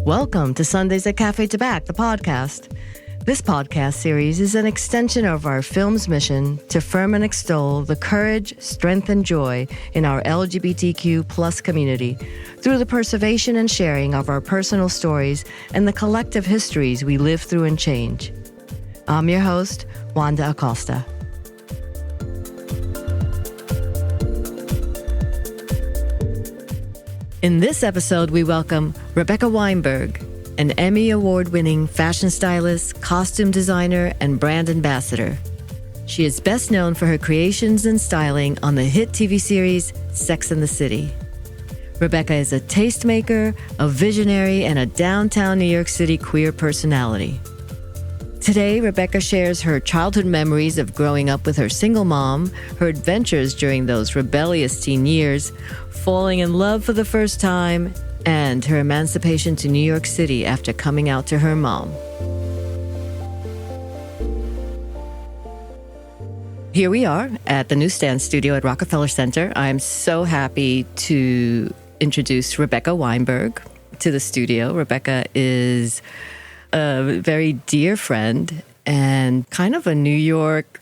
Welcome to Sundays at Cafe Tabac, the podcast. This podcast series is an extension of our film's mission to affirm and extol the courage, strength, and joy in our LGBTQ plus community through the preservation and sharing of our personal stories and the collective histories we live through and change. I'm your host, Wanda Acosta. In this episode, we welcome Rebecca Weinberg, an Emmy Award-winning fashion stylist, costume designer, and brand ambassador. She is best known for her creations and styling on the hit TV series Sex and the City. Rebecca is a tastemaker, a visionary, and a downtown New York City queer personality. Today, Rebecca shares her childhood memories of growing up with her single mom, her adventures during those rebellious teen years, falling in love for the first time, and her emancipation to New York City after coming out to her mom. Here we are at the Newsstand studio at Rockefeller Center. I'm so happy to introduce Rebecca Weinberg to the studio. Rebecca is a very dear friend and kind of a New York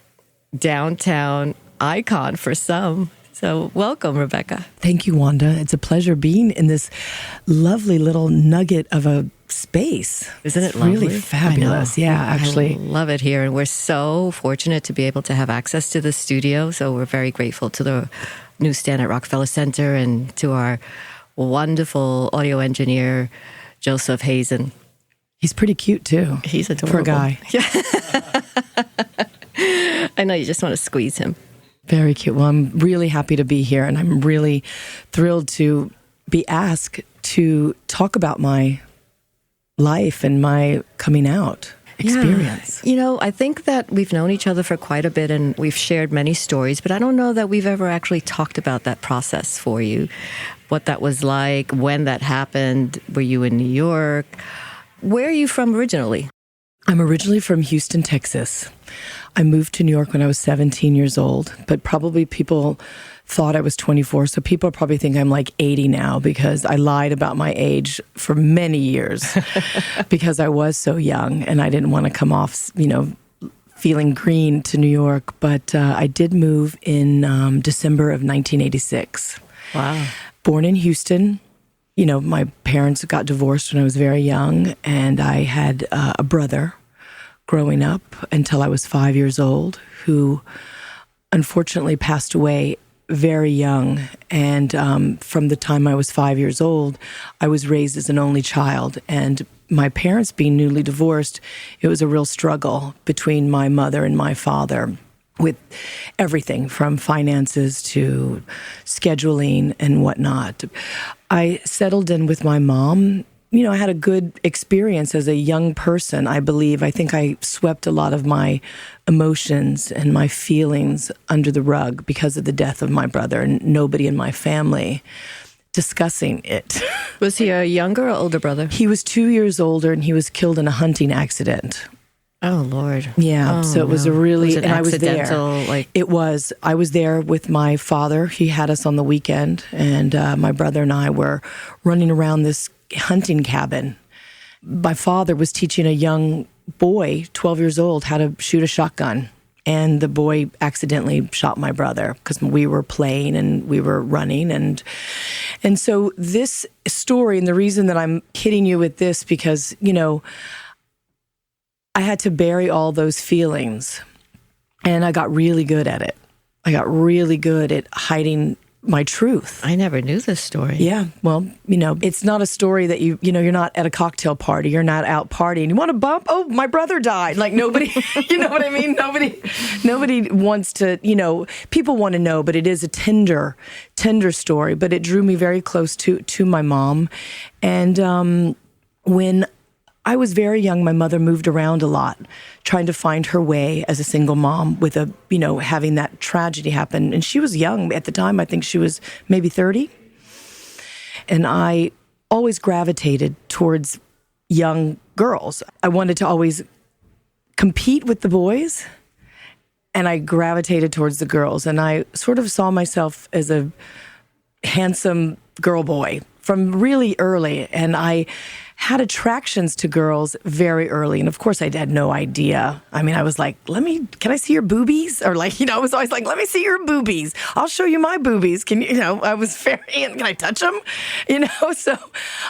downtown icon for some. So welcome, Rebecca. Thank you, Wanda. It's a pleasure being in this lovely little nugget of a space. Isn't it lovely? Really fabulous. Yeah, actually. I love it here. And we're so fortunate to be able to have access to the studio. So we're very grateful to the Newsstand at Rockefeller Center and to our wonderful audio engineer, Joseph Hazan. He's pretty cute, too. He's adorable. For a guy. Yeah. I know, you just want to squeeze him. Very cute. Well, I'm really happy to be here, and I'm really thrilled to be asked to talk about my life and my coming out experience. Yeah. You know, I think that we've known each other for quite a bit, and we've shared many stories, but I don't know that we've ever actually talked about that process for you, what that was like, when that happened. Were you in New York? Where are you from originally? I'm originally from Houston, Texas. I moved to New York when I was 17 years old, but probably people thought I was 24, so people probably think I'm like 80 now because I lied about my age for many years because I was so young and I didn't want to come off, feeling green to New York. But I did move in December of 1986. Wow. Born in Houston. My parents got divorced when I was very young, and I had a brother growing up until I was 5 years old, who unfortunately passed away very young. And from the time I was 5 years old, I was raised as an only child. And my parents being newly divorced, it was a real struggle between my mother and my father with everything from finances to scheduling and whatnot. I settled in with my mom. I had a good experience as a young person, I believe. I think I swept a lot of my emotions and my feelings under the rug because of the death of my brother, and nobody in my family discussing it. Was he a younger or older brother? He was 2 years older, and he was killed in a hunting accident. Oh, Lord. Yeah, so it was a really, and I was there. It was. I was there with my father. He had us on the weekend, and my brother and I were running around this hunting cabin. My father was teaching a young boy, 12 years old, how to shoot a shotgun. And the boy accidentally shot my brother because we were playing and we were running. And so this story, and the reason that I'm hitting you with this, because, I had to bury all those feelings, and I got really good at it. I got really good at hiding my truth. I never knew this story. Yeah, well, it's not a story that you're not at a cocktail party, you're not out partying. You want to bump? Oh, my brother died. Like nobody, you know what I mean? Nobody wants to, people want to know, but it is a tender story. But it drew me very close to my mom. And when I was very young, my mother moved around a lot, trying to find her way as a single mom with having that tragedy happen. And she was young at the time. I think she was maybe 30. And I always gravitated towards young girls. I wanted to always compete with the boys, and I gravitated towards the girls. And I sort of saw myself as a handsome girl boy from really early. And I had attractions to girls very early. And of course, I had no idea. I mean, I was like, can I see your boobies? Or like, I was always like, let me see your boobies. I'll show you my boobies. I was very, can I touch them? So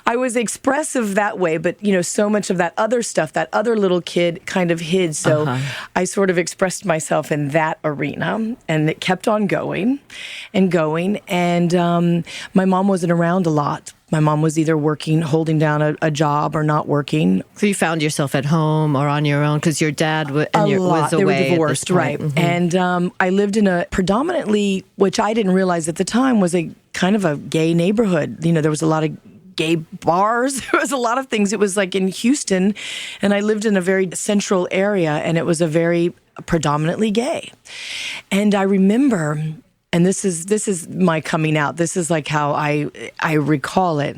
I was expressive that way. But, so much of that other stuff, that other little kid kind of hid. So I sort of expressed myself in that arena, and it kept on going and going. And my mom wasn't around a lot. My mom was either working, holding down a job, or not working. So you found yourself at home or on your own because your dad was away. They were divorced, right? Mm-hmm. And I lived in a predominantly, which I didn't realize at the time, was a kind of a gay neighborhood. There was a lot of gay bars. There was a lot of things. It was like in Houston, and I lived in a very central area, and it was a very predominantly gay. And I remember. And this is my coming out. This is like how I recall it.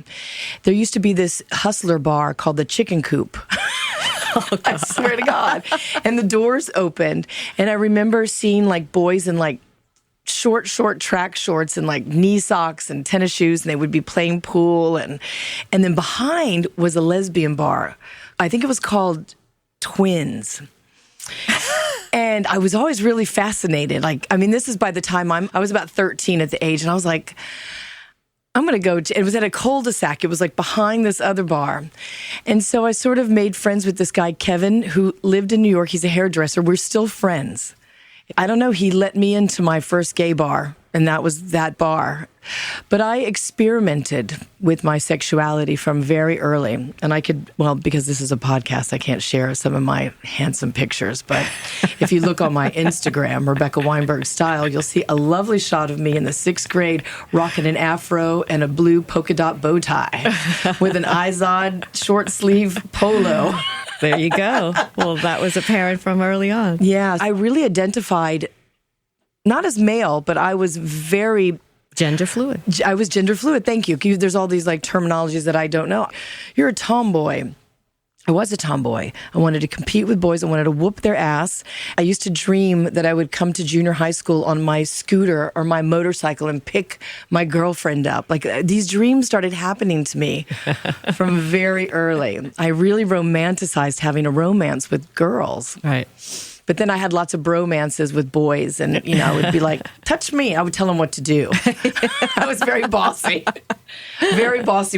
There used to be this hustler bar called the Chicken Coop. I swear to God. And the doors opened. And I remember seeing like boys in like short track shorts and like knee socks and tennis shoes. And they would be playing pool. And then behind was a lesbian bar. I think it was called Twins. And I was always really fascinated. This is by the time I was about 13 at the age, and I was like, I'm going to go. It was at a cul-de-sac. It was like behind this other bar. And so I sort of made friends with this guy, Kevin, who lived in New York. He's a hairdresser. We're still friends. I don't know. He let me into my first gay bar, and that was that bar. But I experimented with my sexuality from very early. And because this is a podcast, I can't share some of my handsome pictures. But if you look on my Instagram, Rebecca Weinberg Style, you'll see a lovely shot of me in the 6th grade rocking an afro and a blue polka dot bow tie with an Hazan short sleeve polo. There you go. Well, that was apparent from early on. Yeah, I really identified not as male, but I was very... Gender fluid. I was gender fluid. Thank you. There's all these like terminologies that I don't know. You're a tomboy. I was a tomboy. I wanted to compete with boys. I wanted to whoop their ass. I used to dream that I would come to junior high school on my scooter or my motorcycle and pick my girlfriend up. Like these dreams started happening to me from very early. I really romanticized having a romance with girls. Right. But then I had lots of bromances with boys, and, I would be like, touch me. I would tell them what to do. I was very bossy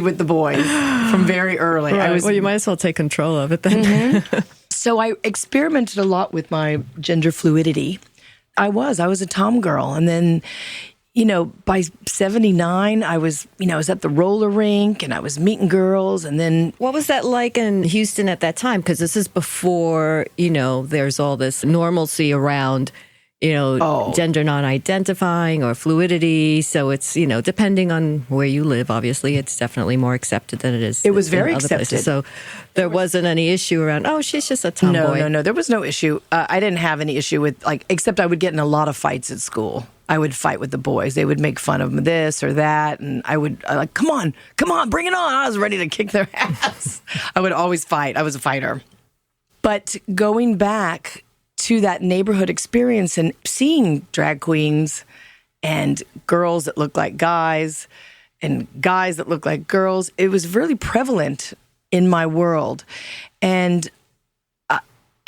with the boys from very early. Right. Well, you might as well take control of it then. Mm-hmm. So I experimented a lot with my gender fluidity. I was a tom girl. And then, by 79, I was at the roller rink and I was meeting girls. And then... What was that like in Houston at that time? Because this is before, there's all this normalcy around, gender non-identifying or fluidity. So it's, depending on where you live, obviously, it's definitely more accepted than it is. It was very accepted. Places. So there wasn't any issue around, she's just a tomboy. No. There was no issue. I didn't have any issue with, except I would get in a lot of fights at school. I would fight with the boys. They would make fun of this or that. And I would come on, bring it on. I was ready to kick their ass. I would always fight. I was a fighter. But going back to that neighborhood experience and seeing drag queens and girls that look like guys and guys that look like girls, it was really prevalent in my world. And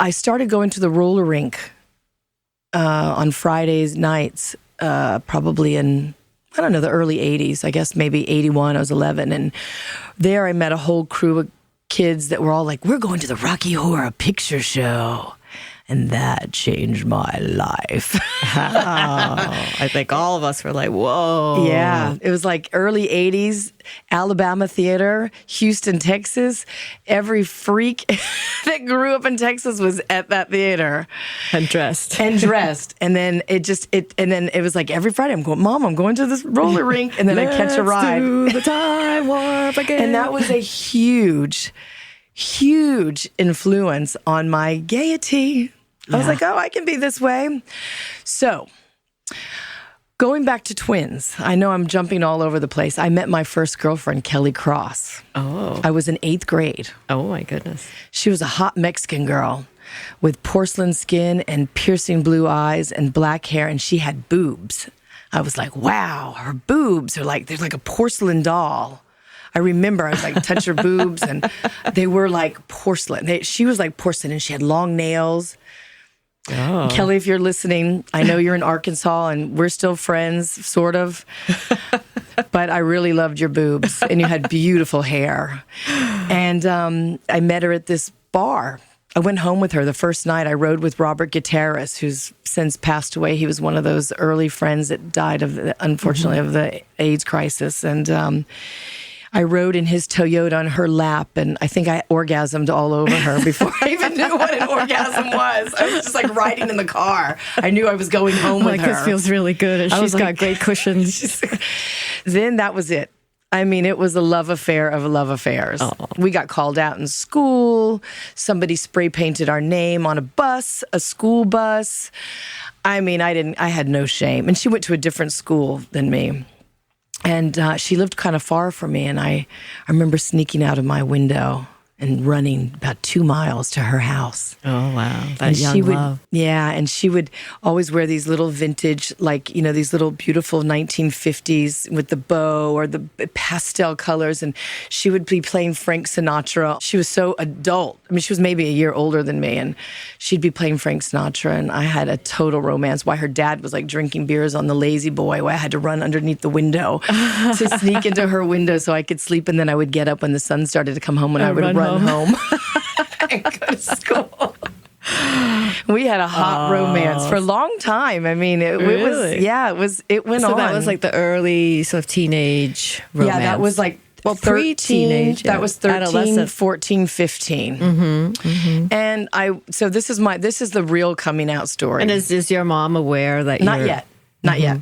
I started going to the roller rink on Fridays nights, probably in, the early 80s, I guess maybe 81, I was 11. And there I met a whole crew of kids that were all like, we're going to the Rocky Horror Picture Show. And that changed my life. I think all of us were like, whoa. Yeah. It was like early 80s, Alabama theater, Houston, Texas. Every freak that grew up in Texas was at that theater. And dressed. And then it was like every Friday I'm going, Mom, I'm going to this roller rink. And then I catch a ride. Do the time warp again. And that was a huge influence on my gaiety. I was like, I can be this way. So, going back to twins, I know I'm jumping all over the place. I met my first girlfriend, Kelly Cross. Oh. I was in 8th grade. Oh, my goodness. She was a hot Mexican girl with porcelain skin and piercing blue eyes and black hair, and she had boobs. I was like, wow, her boobs are like, they're like a porcelain doll. I remember I was like, touch her boobs, and they were like porcelain. She was like porcelain, and she had long nails. Oh. Kelly, if you're listening, I know you're in Arkansas, and we're still friends, sort of. But I really loved your boobs, and you had beautiful hair. And I met her at this bar. I went home with her the first night. I rode with Robert Gutierrez, who's since passed away. He was one of those early friends that died unfortunately, of the AIDS crisis. And I rode in his Toyota on her lap, and I think I orgasmed all over her before I even knew what an orgasm was. I was just like riding in the car. I knew I was going home with her. This feels really good, and she's got great cushions. Then that was it. I mean, it was a love affair of love affairs. Oh. We got called out in school. Somebody spray painted our name on a bus, a school bus. I mean, I had no shame. And she went to a different school than me. And she lived kind of far from me. And I remember sneaking out of my window and running about 2 miles to her house. Oh, wow. That young love. Yeah, and she would always wear these little vintage, like, you know, these little beautiful 1950s with the bow or the pastel colors, and she would be playing Frank Sinatra. She was so adult. I mean, she was maybe a year older than me, and she'd be playing Frank Sinatra, and I had a total romance. Why her dad was, like, drinking beers on the Lazy Boy, why I had to run underneath the window to sneak into her window so I could sleep, and then I would get up when the sun started to come home, and I would run home and go to school. We had a hot romance for a long time. I mean, it was, it went on. So that was like the early sort of teenage romance. Yeah, that was like pre-teenage. That was 13, 14, 15. And so this is the real coming out story. And is your mom aware that Not yet. Not yet.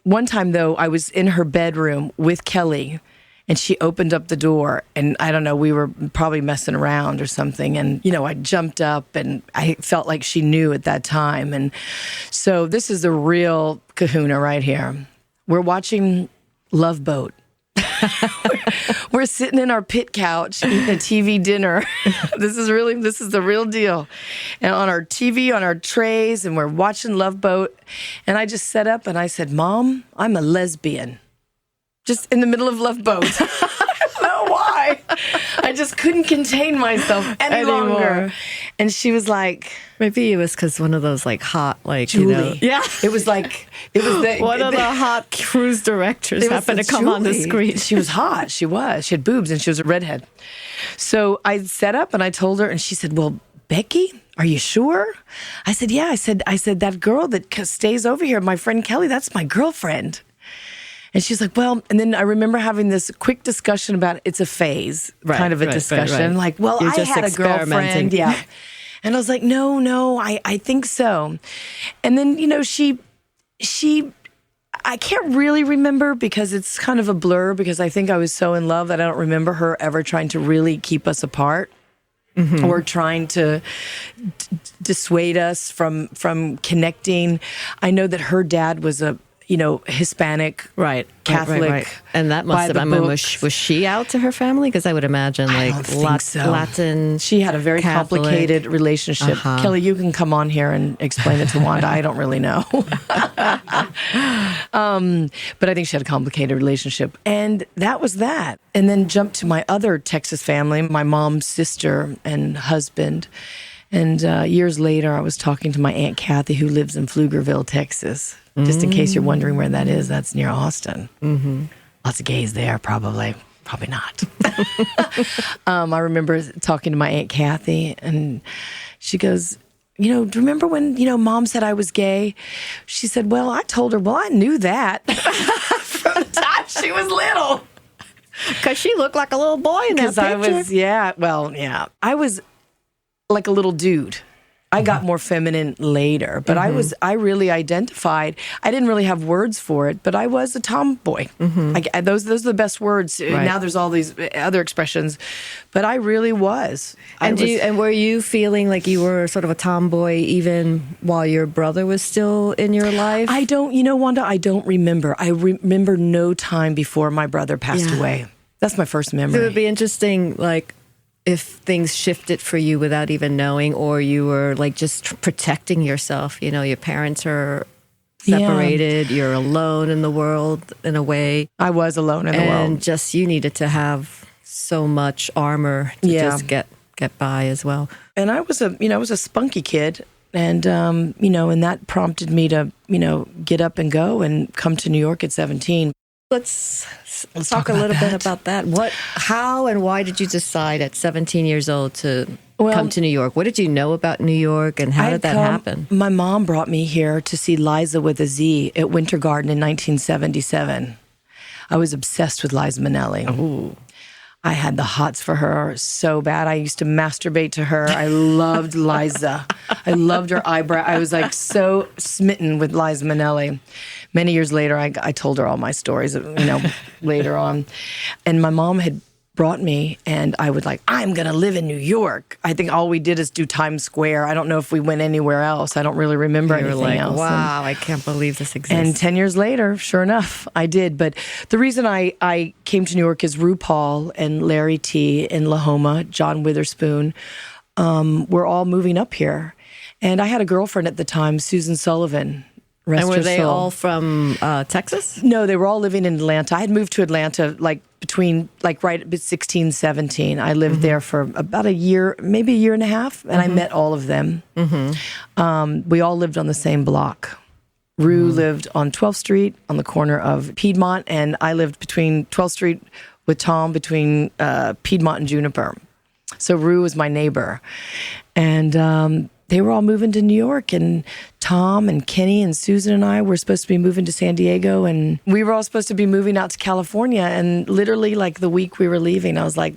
One time, though, I was in her bedroom with Kelly, and she opened up the door, and I don't know, we were probably messing around or something. And, you know, I jumped up, and I felt like she knew at that time. And so this is the real kahuna right here. We're watching Love Boat. We're sitting in our pit couch eating a TV dinner. This is the real deal. And on our TV, on our trays, and we're watching Love Boat. And I just sat up and I said, "Mom, I'm a lesbian." Just in the middle of Love Boat. I don't know why. I just couldn't contain myself any longer. And she was like, maybe it was because one of those like hot, like, Julie. you know. Yeah. It was like, one of the hot cruise directors happened to come on the screen. She was hot. She had boobs, and she was a redhead. So I sat up and I told her, and she said, "Well, Becky, are you sure?" I said, "Yeah." I said, "That girl that stays over here, my friend Kelly, that's my girlfriend." And she's like, "Well," and then I remember having this quick discussion about it's a phase, kind of a discussion. Right. Like, well, I had a girlfriend. Yeah. And I was like, no, I think so. And then, you know, she, I can't really remember because it's kind of a blur because I think I was so in love that I don't remember her ever trying to really keep us apart. Or trying to dissuade us from connecting. I know that her dad was a Hispanic, Catholic, right. And that must have. I mean, was she out to her family? Because I would imagine, like, Latin. She had a very Catholic. Complicated relationship. Kelly, you can come on here and explain it to Wanda. I don't really know, but I think she had a complicated relationship, and that was that. And then jumped to my other Texas family, my mom's sister and husband. And years later, I was talking to my Aunt Kathy, who lives in Pflugerville, Texas. Just in case you're wondering where that is, that's near Austin. Lots of gays there, probably. Probably not. I remember talking to my Aunt Kathy, and she goes, "Do you remember when, Mom said I was gay?" She said, "Well, I told her, well, I knew that from the time she was little." Because she looked like a little boy in that picture. I was like a little dude. I got more feminine later, but I really identified. I didn't really have words for it, but I was a tomboy. Those are the best words. Right. Now there's all these other expressions, but I really was. And were you feeling like you were sort of a tomboy even while your brother was still in your life? I don't, Wanda, I don't remember. I remember no time before my brother passed away. That's my first memory. It would be interesting, like, if things shifted for you without even knowing, or you were like just protecting yourself. Your parents are separated. Yeah. You're alone in the world in a way. I was alone in the world. And just you needed to have so much armor to just get by as well. And I was a spunky kid. And, and that prompted me to, get up and go and come to New York at 17. Let's talk a little bit about that. How and why did you decide at 17 years old to come to New York? What did you know about New York and how did that happen? My mom brought me here to see Liza with a Z at Winter Garden in 1977. I was obsessed with Liza Minnelli. Ooh. I had the hots for her so bad. I used to masturbate to her. I loved Liza. I loved her eyebrow. I was like so smitten with Liza Minnelli. Many years later, I told her all my stories, later on. And my mom had brought me, and I would I'm going to live in New York. I think all we did is do Times Square. I don't know if we went anywhere else. I don't really remember anything else. Wow, I can't believe this exists. And 10 years later, sure enough, I did. But the reason I came to New York is RuPaul and Larry T. and Lahoma, John Witherspoon, were all moving up here. And I had a girlfriend at the time, Susan Sullivan. And were they all from Texas? No, they were all living in Atlanta. I had moved to Atlanta between right at 16, 17. I lived there for about a year, maybe a year and a half, and I met all of them. We all lived on the same block. Rue lived on 12th Street on the corner of Piedmont, and I lived between 12th Street with Tom between Piedmont and Juniper. So Rue was my neighbor. And they were all moving to New York, and Tom and Kenny and Susan and I were supposed to be moving to San Diego, and we were all supposed to be moving out to California. And literally, the week we were leaving, I was like,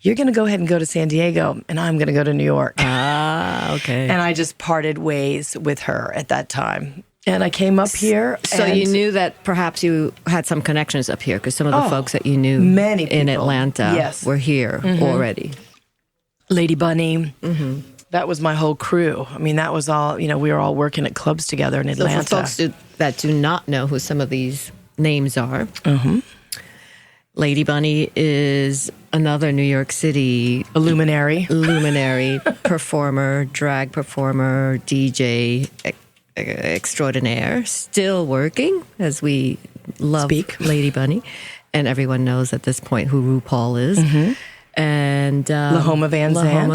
"You're going to go ahead and go to San Diego, and I'm going to go to New York." Ah, okay. And I just parted ways with her at that time. And I came up here. So you knew that perhaps you had some connections up here, because some of the folks that you knew many people in Atlanta were here already. Lady Bunny. That was my whole crew. I mean, that was all, we were all working at clubs together in Atlanta. So for folks that do not know who some of these names are, Lady Bunny is another New York City luminary performer, drag performer, DJ extraordinaire, still working, as we love Lady Bunny. And everyone knows at this point who RuPaul is. And Lahoma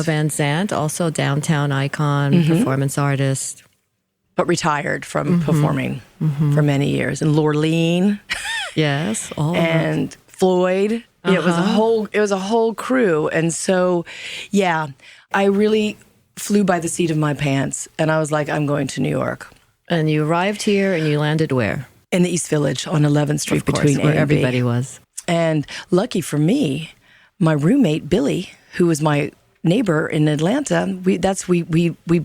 Van Zandt, also downtown icon, performance artist. But retired from performing for many years. And Lorleen. Yes. And Floyd. It was a whole crew. And so, I really flew by the seat of my pants. And I was like, I'm going to New York. And you arrived here and you landed where? In the East Village on 11th Street, between where A and everybody B. was. And lucky for me, my roommate, Billy, who was my neighbor in Atlanta, we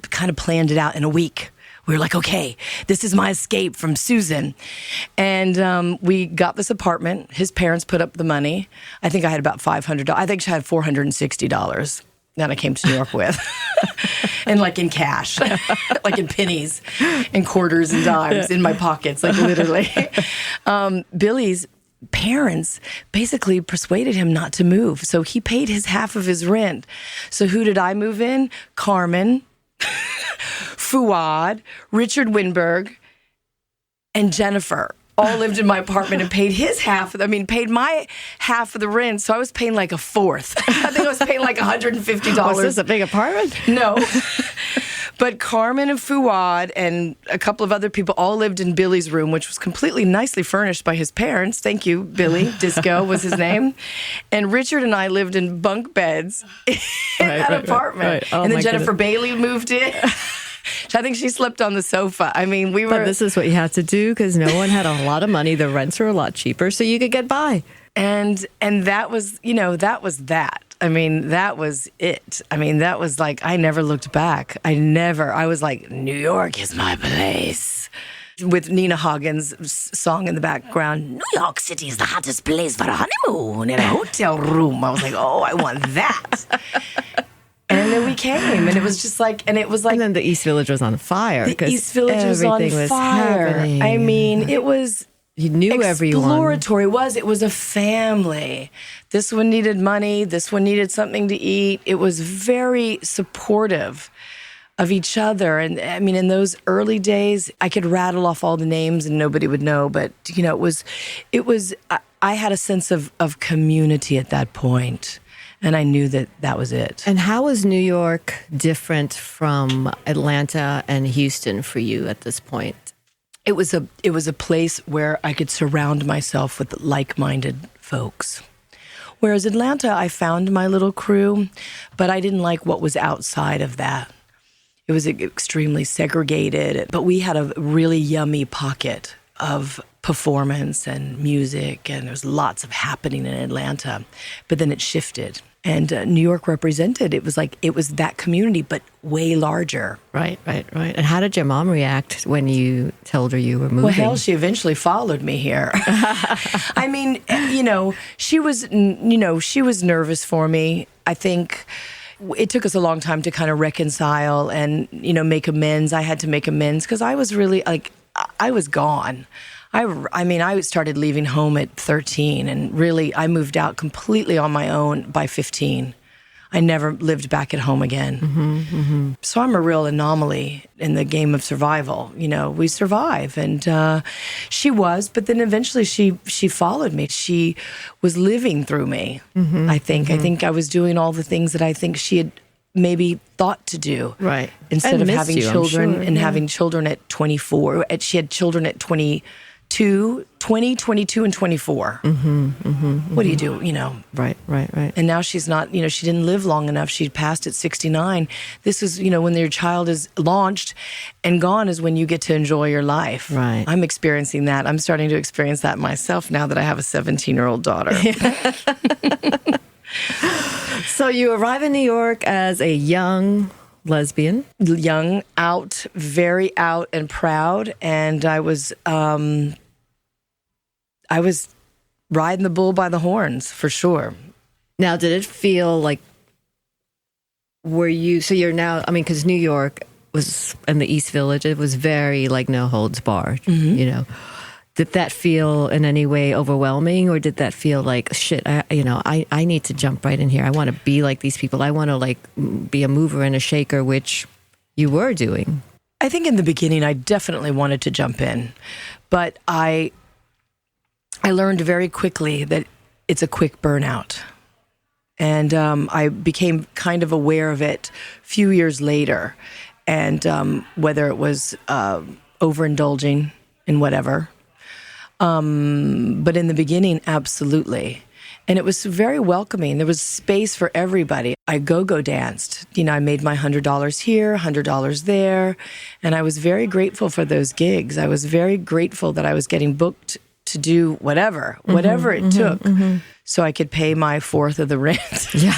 kind of planned it out in a week. We were like, okay, this is my escape from Susan. And we got this apartment. His parents put up the money. I think I had about $500. I think she had $460 that I came to New York with. And in cash, in pennies and quarters and dimes in my pockets, literally. Billy's parents basically persuaded him not to move. So he paid his half of his rent. So who did I move in? Carmen, Fuad, Richard Weinberg, and Jennifer all lived in my apartment and paid paid my half of the rent. So I was paying a fourth. I think I was paying $150. Was this a big apartment? No. But Carmen and Fuad and a couple of other people all lived in Billy's room, which was completely nicely furnished by his parents. Thank you, Billy. Disco was his name. And Richard and I lived in bunk beds in that apartment. Right. Oh, and then Jennifer Bailey moved in. I think she slept on the sofa. I mean, But this is what you had to do because no one had a lot of money. The rents were a lot cheaper, so you could get by. And that was, that was that. I mean, that was it. I mean, that was I never looked back. I was like, New York is my place. With Nina Hagen's song in the background, New York City is the hottest place for a honeymoon in a hotel room. I was like, oh, I want that. And then we came, and it was just and then the East Village was on fire. The East Village was on fire. Happening. I mean, it was... You knew everyone. Exploratory. It was a family. This one needed money. This one needed something to eat. It was very supportive of each other. And I mean, in those early days, I could rattle off all the names and nobody would know. But, you know, I had a sense of community at that point. And I knew that was it. And how was New York different from Atlanta and Houston for you at this point? It was a place where I could surround myself with like-minded folks. Whereas Atlanta, I found my little crew, but I didn't like what was outside of that. It was extremely segregated, but we had a really yummy pocket of performance and music, and there was lots of happening in Atlanta. But then it shifted. And New York represented, it was that community, but way larger. Right. And how did your mom react when you told her you were moving? Well, hell, she eventually followed me here. I mean, she was nervous for me. I think it took us a long time to kind of reconcile and, make amends. I had to make amends because I was really, I was gone. I started leaving home at 13, and really I moved out completely on my own by 15. I never lived back at home again. Mm-hmm. So I'm a real anomaly in the game of survival. We survive. And she was, but then eventually she followed me. She was living through me, I think. Mm-hmm. I think I was doing all the things that I think she had maybe thought to do. Right. Instead of having children and having children at 24. She had children at 20, 22, and 24. What do you do, Right. And now she's not, she didn't live long enough. She passed at 69. This is, when your child is launched and gone is when you get to enjoy your life. Right. I'm experiencing that. I'm starting to experience that myself now that I have a 17-year-old daughter. So you arrive in New York as a young lesbian. Young, out, very out and proud. And I was riding the bull by the horns, for sure. Now, did it feel like, so you're now, because New York was, in the East Village, it was very no holds barred, Did that feel in any way overwhelming, or did that feel like, shit, I need to jump right in here. I want to be like these people. I want to be a mover and a shaker, which you were doing. I think in the beginning, I definitely wanted to jump in, but I learned very quickly that it's a quick burnout. And I became kind of aware of it a few years later. And whether it was overindulging in whatever. But in the beginning, absolutely. And it was very welcoming. There was space for everybody. I go-go danced. I made my $100 here, $100 there. And I was very grateful for those gigs. I was very grateful that I was getting booked to do whatever it took, so I could pay my fourth of the rent. Yeah.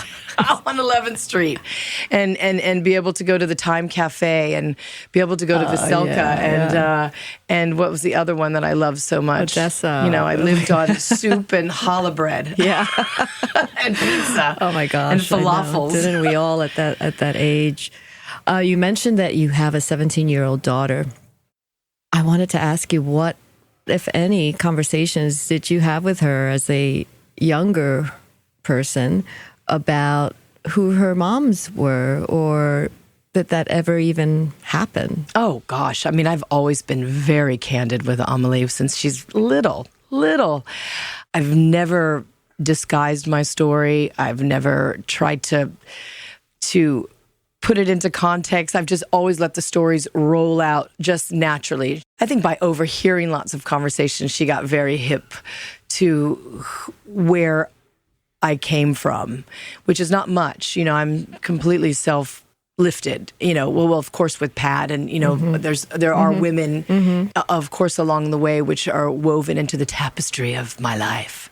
On 11th Street, and be able to go to the Time Cafe and be able to go to Veselka and what was the other one that I loved so much? Odessa. I lived on soup and challah bread. Yeah. And pizza. Oh my gosh. And falafels. Didn't we all at that age? You mentioned that you have a 17-year-old daughter. I wanted to ask you, what, if any, conversations did you have with her as a younger person about who her moms were, or did that ever even happen? Oh, gosh. I've always been very candid with Amelie since she's little. I've never disguised my story. I've never tried to put it into context. I've just always let the stories roll out just naturally. I think by overhearing lots of conversations, she got very hip to where I came from, which is not much. I'm completely self-lifted, well, of course, with Pat, and, there are women, of course, along the way, which are woven into the tapestry of my life.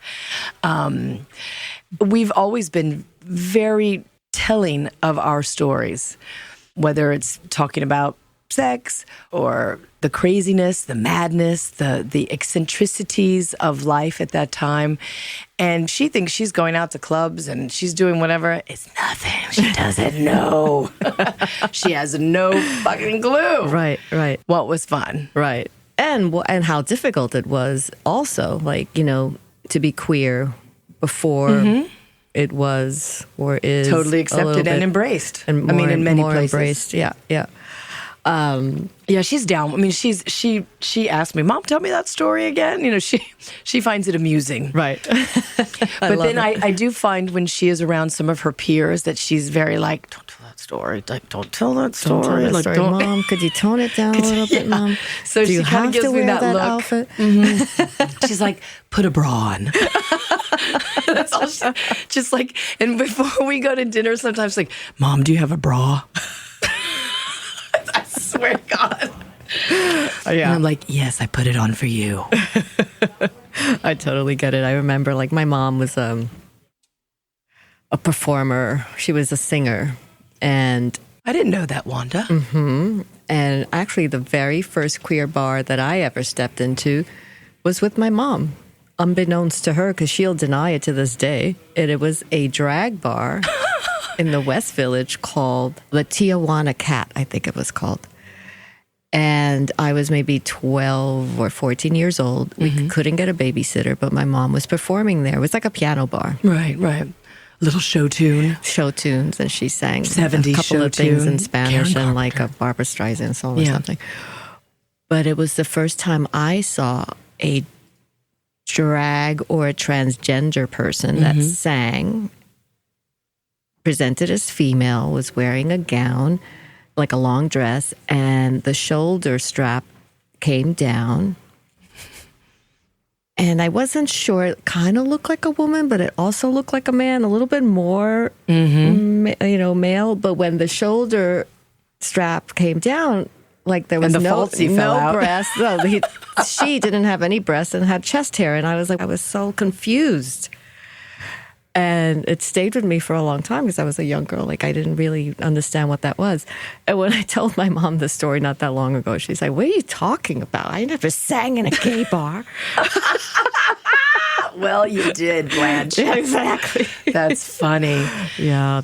We've always been very telling of our stories, whether it's talking about sex or the craziness, the madness, the eccentricities of life at that time. And she thinks she's going out to clubs and she's doing whatever. It's nothing. She doesn't know. She has no fucking clue. Right. What was fun. Right. And how difficult it was also, to be queer before it was or is totally accepted and embraced. And I mean, in many more places. Embraced. Yeah, yeah. Yeah, she's down. I mean, she asked me, "Mom, tell me that story again." You know, she finds it amusing. Right. But then I do find when she is around some of her peers that she's very like, "Don't tell that story. Like, don't tell that story. Don't tell that Like, story. don't." Mom, could you tone it down a little bit, Mom? So Do she you kind of have gives to me wear that look. outfit? Mm-hmm. She's like, "Put a bra on." That's all she, just like, and before we go to dinner, sometimes like, "Mom, do you have a bra?" I swear to God. Yeah. And I'm like, "Yes, I put it on for you." I totally get it. I remember, like, my mom was a performer. She was a singer. And I didn't know that, Wanda. and actually, the very first queer bar that I ever stepped into was with my mom, unbeknownst to her, because she'll deny it to this day. And it was a drag bar in the West Village called the Tijuana Cat, I think it was called. And I was maybe 12 or 14 years old. We couldn't get a babysitter, but my mom was performing there. It was like a piano bar. Right, right. Little show tune. Show tunes, and she sang 70s a couple show of things tune. in Spanish Karen and like a Carpenter. Barbra Streisand song or something. But it was the first time I saw a drag or a transgender person that sang, presented as female, was wearing a gown, like a long dress, and the shoulder strap came down. And I wasn't sure, it kind of looked like a woman, but it also looked like a man, a little bit more, male. But when the shoulder strap came down, like there was And the no falsie fell out. breast. No, she didn't have any breasts and had chest hair. And I was so confused. And it stayed with me for a long time because I was a young girl. Like, I didn't really understand what that was. And when I told my mom the story not that long ago, she's like, "What are you talking about? I never sang in a gay bar." Well, you did, Blanche. Yeah, exactly. That's funny. Yeah.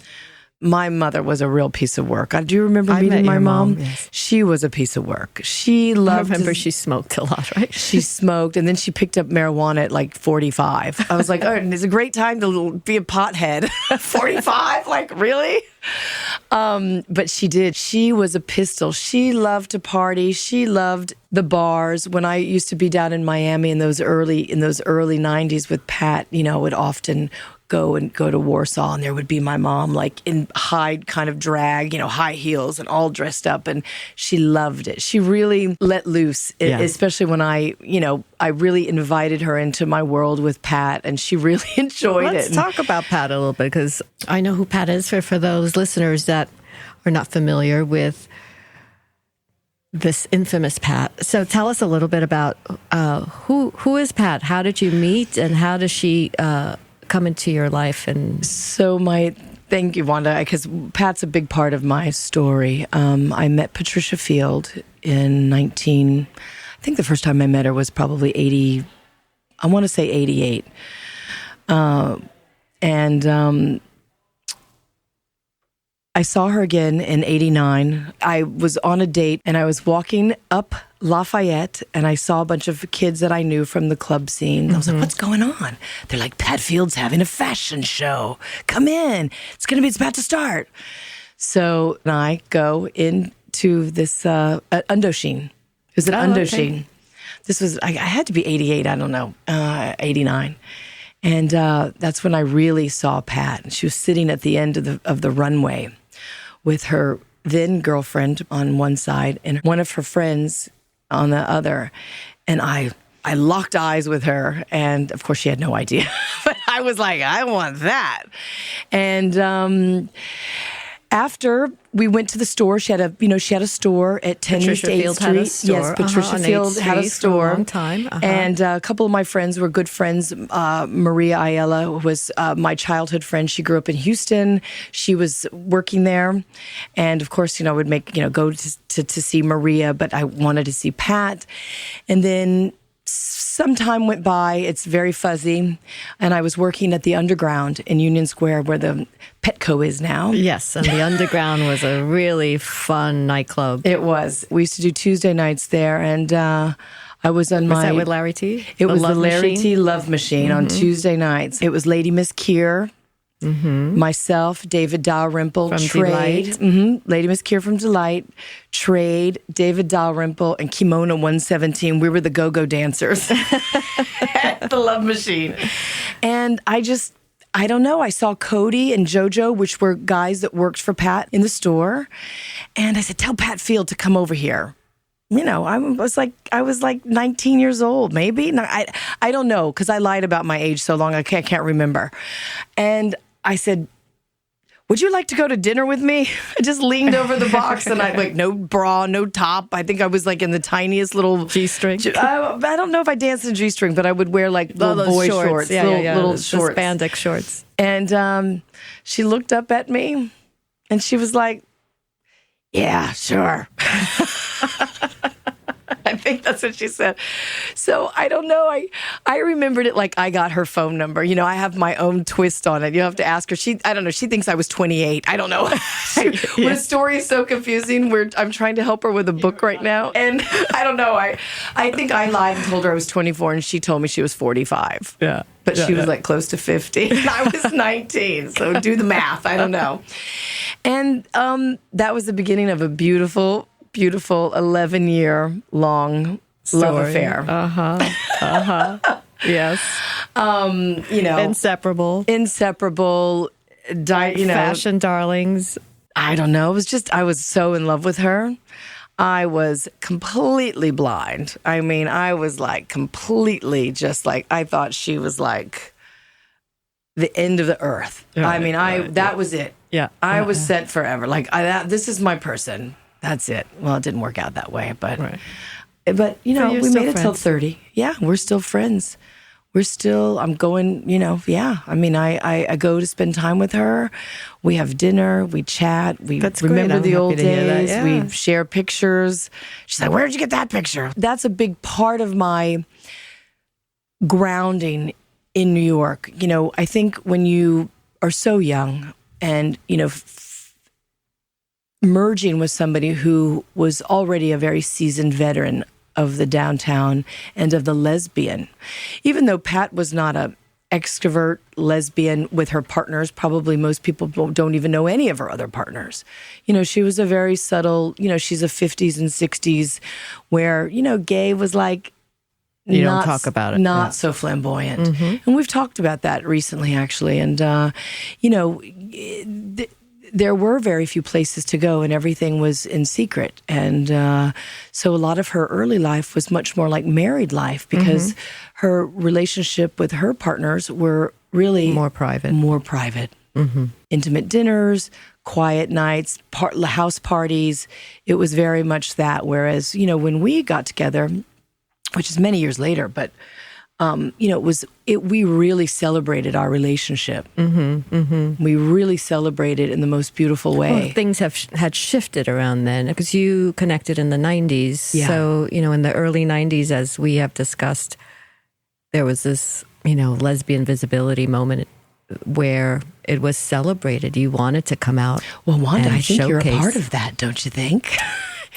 My mother was a real piece of work. Do you remember I meeting met my your mom? mom, yes. She was a piece of work. She I loved. remember she smoked a lot, right? She smoked, and then she picked up marijuana at like 45. I was like, "Oh, and it's a great time to be a pothead." 45? Like, really? But she did. She was a pistol. She loved to party. She loved the bars. When I used to be down in Miami in those early 90s with Pat, would often go to Warsaw, and there would be my mom like in high kind of drag, high heels and all dressed up, and she loved it. She really let loose, especially when I really invited her into my world with Pat, and she really enjoyed it. Let's talk about Pat a little bit, because I know who Pat is for those listeners that are not familiar with this infamous Pat. So tell us a little bit about who is Pat? How did you meet, and how does she come into your life? And so thank you, Wanda, because Pat's a big part of my story. I met Patricia Field in I think the first time I met her was probably 88. And I saw her again in 89. I was on a date, and I was walking up Lafayette, and I saw a bunch of kids that I knew from the club scene. I was like, "What's going on?" They're like, "Pat Field's having a fashion show. Come in. It's about to start." So I go into this Indochine. It was an Indochine. Okay. This was, I had to be 88, I don't know, 89. And that's when I really saw Pat. She was sitting at the end of the runway with her then girlfriend on one side and one of her friends on the other. And I locked eyes with her, and of course she had no idea. But I was like, I want that. And after we went to the store, she had a store at 10 East Patricia 8th Field Street. had a store. Yes, Patricia on Field 8th had a Street store for a long time. and a couple of my friends were good friends. Maria Ayala, who was my childhood friend. She grew up in Houston. She was working there, and of course, I would go to see Maria, but I wanted to see Pat, and then some time went by. It's very fuzzy, and I was working at the Underground in Union Square, where the Petco is now. Yes, and the Underground was a really fun nightclub. It was. We used to do Tuesday nights there, and I was on Was that with Larry T? It was the Love Larry Machine? T. Love Machine on Tuesday nights. It was Lady Miss Keir Myself, David Dalrymple, From Trade, Lady Miss Kier from Delight, Trade, David Dalrymple, and Kimono 117. We were the go-go dancers at the Love Machine. And I don't know. I saw Cody and JoJo, which were guys that worked for Pat in the store. And I said, tell Pat Field to come over here. You know, I was like 19 years old, maybe. No, I don't know, because I lied about my age so long I can't remember. And I said, would you like to go to dinner with me? I just leaned over the box and I like no bra, no top. I think I was like in the tiniest little G-string. I don't know if I danced in G-string, but I would wear like little boy shorts, little shorts, the spandex shorts. And she looked up at me and she was like, yeah, sure. I think that's what she said. So I don't know. I remembered it like I got her phone number. You know, I have my own twist on it. You have to ask her. I don't know. She thinks I was 28. I don't know. The story is so confusing. I'm trying to help her with a book right now. And I don't know. I think I lied and told her I was 24 and she told me she was 45. Yeah. But she was like close to 50. And I was 19. So do the math. I don't know. And that was the beginning of a beautiful 11-year-long love affair. Yes. You know, inseparable. Fashion darlings. I don't know. It was just, I was so in love with her. I was completely blind. I mean, I was like completely just like, I thought she was like the end of the earth. That was it. Yeah. I was set forever. Like, this is my person. That's it. Well, it didn't work out that way, but you know, we made it till 30. Yeah, we're still friends. I'm going, you know, yeah. I mean, I go to spend time with her. We have dinner, we chat, we remember the old days, we share pictures. She's like, where'd you get that picture? That's a big part of my grounding in New York. You know, I think when you are so young and, you know, merging with somebody who was already a very seasoned veteran of the downtown and of the lesbian. Even though Pat was not a extrovert lesbian with her partners, probably most people don't even know any of her other partners. You know, she was a very subtle, you know, she's a 50s and 60s where, you know, gay was like, you don't talk about it. Not so flamboyant. And we've talked about that recently, actually. And, you know, there were very few places to go and everything was in secret. And so a lot of her early life was much more like married life because her relationship with her partners were really more private. Intimate dinners, quiet nights, house parties. It was very much that. Whereas, you know, when we got together, which is many years later, but you know, we really celebrated our relationship. We really celebrated in the most beautiful way. Well, things had shifted around then because you connected in the 90s. Yeah. So, you know, in the early 90s, as we have discussed, there was this, you know, lesbian visibility moment where it was celebrated. You wanted to come out. Well, Wanda, I think showcase. you're a part of that, don't you think?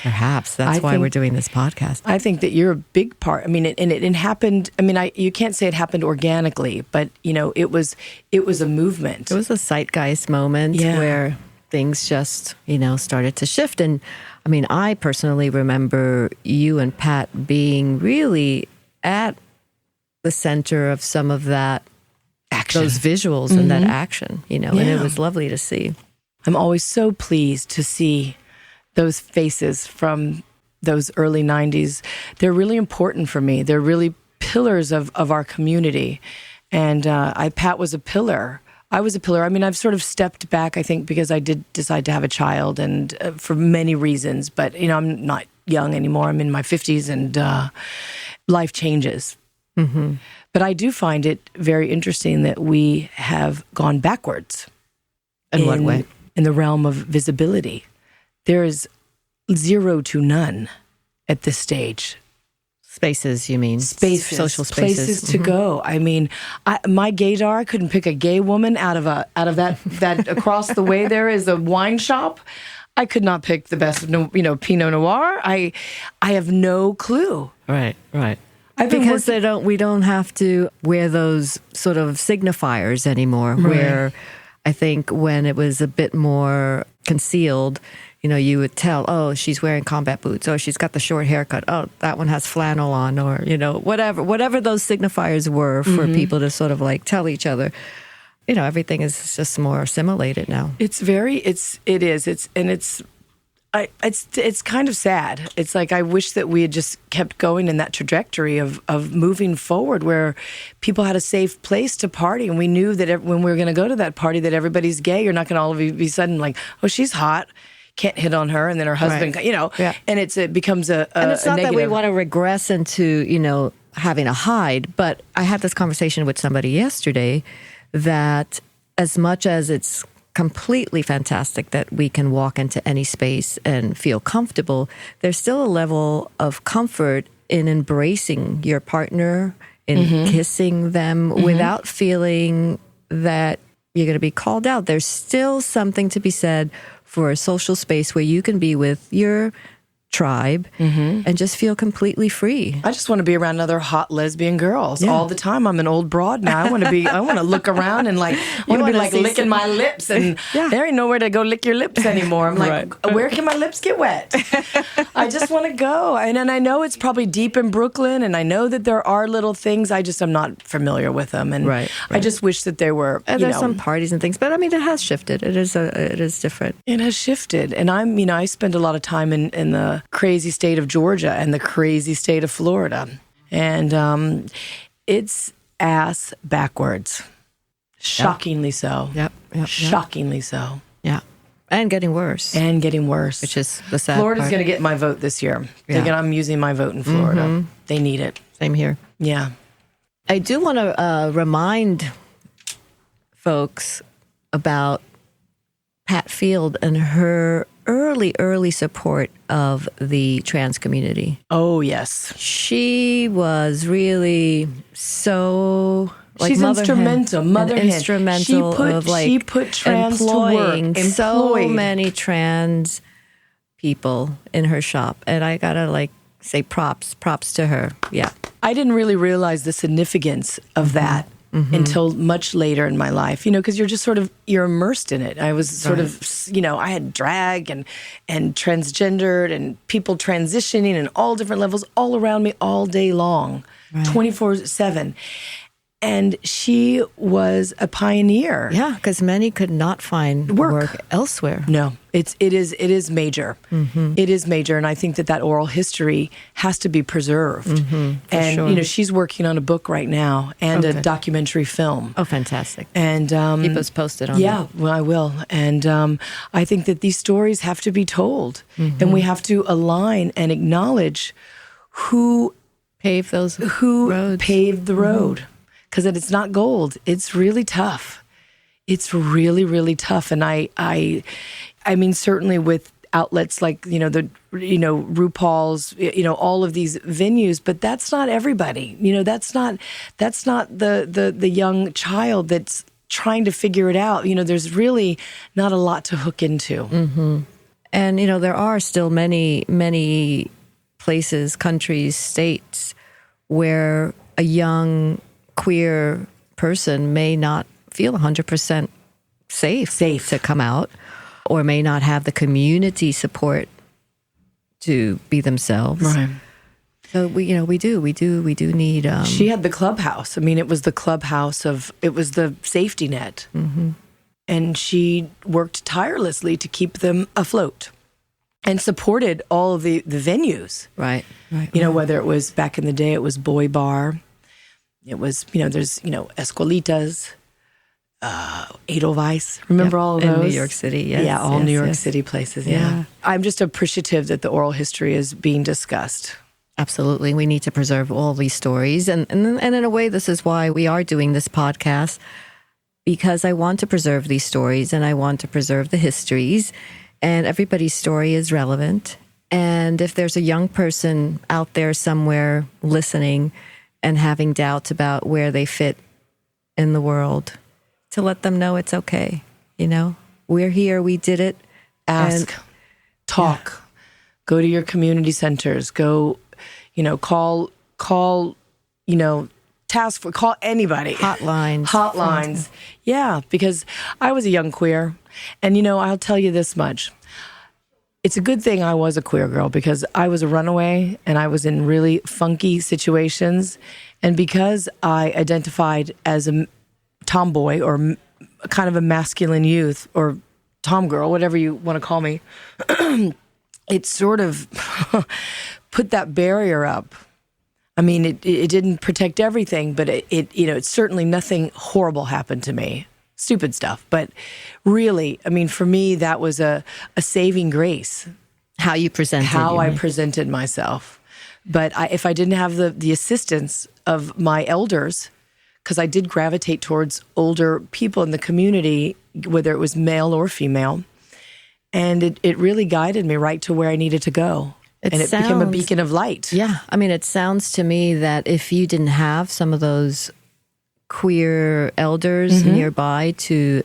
Perhaps. That's why we're doing this podcast. I think that you're a big part. I mean, it happened. I mean, you can't say it happened organically, but, you know, it was a movement. It was a zeitgeist moment where things just, you know, started to shift. And, I mean, I personally remember you and Pat being really at the center of some of that action, those visuals and that action, you know, and it was lovely to see. I'm always so pleased to see those faces from those early 90s. They're really important for me. They're really pillars of our community. And Pat was a pillar. I was a pillar. I mean, I've sort of stepped back, I think, because I did decide to have a child and for many reasons. But, you know, I'm not young anymore. I'm in my 50s and life changes. But I do find it very interesting that we have gone backwards. In what way? In the realm of visibility. There is 0 to none at this stage. Spaces, you mean? Spaces. Social spaces. Places to go. I mean, my gaydar, I couldn't pick a gay woman out of that across the way there is a wine shop. I could not pick the best, you know, Pinot Noir. I have no clue. Right. Because we don't have to wear those sort of signifiers anymore, where I think when it was a bit more concealed, you would tell, oh, she's wearing combat boots, or she's got the short haircut, oh, that one has flannel on, or, whatever those signifiers were for people to sort of like tell each other. Everything is just more assimilated now. It's kind of sad. It's like I wish that we had just kept going in that trajectory of moving forward, where people had a safe place to party, and we knew that when we were going to go to that party that everybody's gay. You're not going to all of a sudden like, oh, she's hot, can't hit on her, and then her husband, right. and it becomes a and it's not negative. that we want to regress into having a hide, but I had this conversation with somebody yesterday that as much as it's completely fantastic that we can walk into any space and feel comfortable, there's still a level of comfort in embracing your partner, in kissing them without feeling that you're going to be called out. There's still something to be said for a social space where you can be with your tribe and just feel completely free. I just want to be around other hot lesbian girls all the time. I'm an old broad now. I want to look around and I want to be like licking my lips, and there ain't nowhere to go lick your lips anymore. I'm like, where can my lips get wet? I just want to go. And I know it's probably deep in Brooklyn, and I know that there are little things. I just am not familiar with them. And I just wish that there were, there's some parties and things, but I mean, it has shifted. It is different. It has shifted. And I spend a lot of time in the crazy state of Georgia and the crazy state of Florida. And it's ass backwards. Shockingly so. Yep. Shockingly so. Yeah. And getting worse. Which is the sad Florida's part. going to get my vote this year. I'm using my vote in Florida. They need it. Same here. Yeah. I do want to remind folks about Pat Field and her early support of the trans community. Oh, yes. She was really so... She's instrumental. Instrumental she put trans to work. So many trans people in her shop. And I gotta say props to her. Yeah. I didn't really realize the significance of that until much later in my life, because you're just you're immersed in it. I was I had drag and transgendered and people transitioning and all different levels all around me all day long, 24/7. And she was a pioneer. Yeah, because many could not find work elsewhere. No, it is major. It is major, and I think that oral history has to be preserved. And she's working on a book right now and a documentary film. Oh, fantastic! And keep us posted on that. Yeah, well, I will. And I think that these stories have to be told, and we have to align and acknowledge who paved roads. Paved the road. Because it's not gold. It's really tough. It's really, really tough. And I mean, certainly with outlets like, RuPaul's, all of these venues, but that's not everybody. That's not the young child that's trying to figure it out. There's really not a lot to hook into. And, there are still many, many places, countries, states where a young queer person may not feel 100% safe to come out, or may not have the community support to be themselves. Right. So we do need. She had the clubhouse. I mean, it was the clubhouse it was the safety net, and she worked tirelessly to keep them afloat, and supported all of the venues. Right. Whether it was back in the day, it was Boy Bar. It was, there's, Escuelitas, Edelweiss. Remember all of those? In New York City, yes. Yeah, all New York City places, yeah. I'm just appreciative that the oral history is being discussed. Absolutely. We need to preserve all these stories. And in a way, this is why we are doing this podcast, because I want to preserve these stories and I want to preserve the histories. And everybody's story is relevant. And if there's a young person out there somewhere listening and having doubts about where they fit in the world, to let them know it's okay. We're here, we did it. Ask, talk, go to your community centers, go, call, task force, call anybody. Hotlines. Yeah, because I was a young queer. And, I'll tell you this much. It's a good thing I was a queer girl because I was a runaway and I was in really funky situations. And because I identified as a tomboy or kind of a masculine youth or tomgirl, whatever you want to call me, it sort of put that barrier up. I mean, it didn't protect everything, but it's certainly nothing horrible happened to me. Stupid stuff. But really, I mean, for me, that was a saving grace. How you presented. How I presented myself. But if I didn't have the assistance of my elders, because I did gravitate towards older people in the community, whether it was male or female, and it really guided me right to where I needed to go. It became a beacon of light. Yeah. I mean, it sounds to me that if you didn't have some of those queer elders nearby to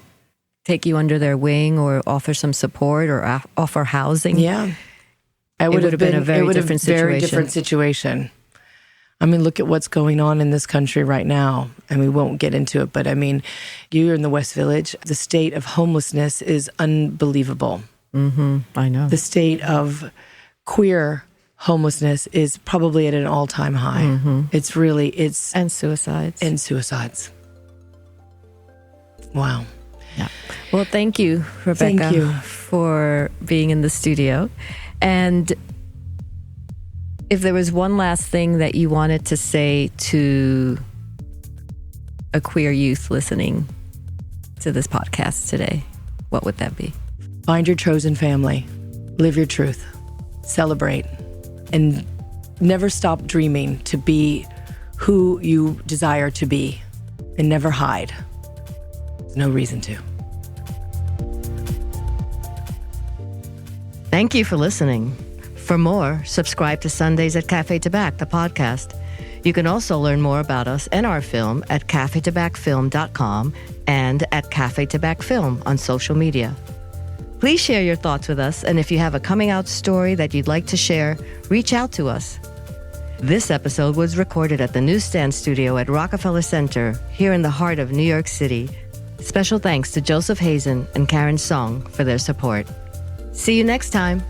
take you under their wing or offer some support or offer housing, it would have been a very different situation. I mean, look at what's going on in this country right now, and we won't get into it, but I mean, you're in the West Village. The state of homelessness is unbelievable. I know. The state of queer homelessness is probably at an all-time high. And suicides. Wow. Yeah. Well, thank you, Rebecca, for being in the studio. And if there was one last thing that you wanted to say to a queer youth listening to this podcast today, what would that be? Find your chosen family. Live your truth. Celebrate. And never stop dreaming to be who you desire to be. And never hide. There's no reason to. Thank you for listening. For more, subscribe to Sundays at Cafe Tabac, the podcast. You can also learn more about us and our film at cafetabacfilm.com and at Cafe Tabac Film on social media. Please share your thoughts with us, and if you have a coming out story that you'd like to share, reach out to us. This episode was recorded at the Newsstand studio at Rockefeller Center, here in the heart of New York City. Special thanks to Joseph Hazan and Karen Song for their support. See you next time.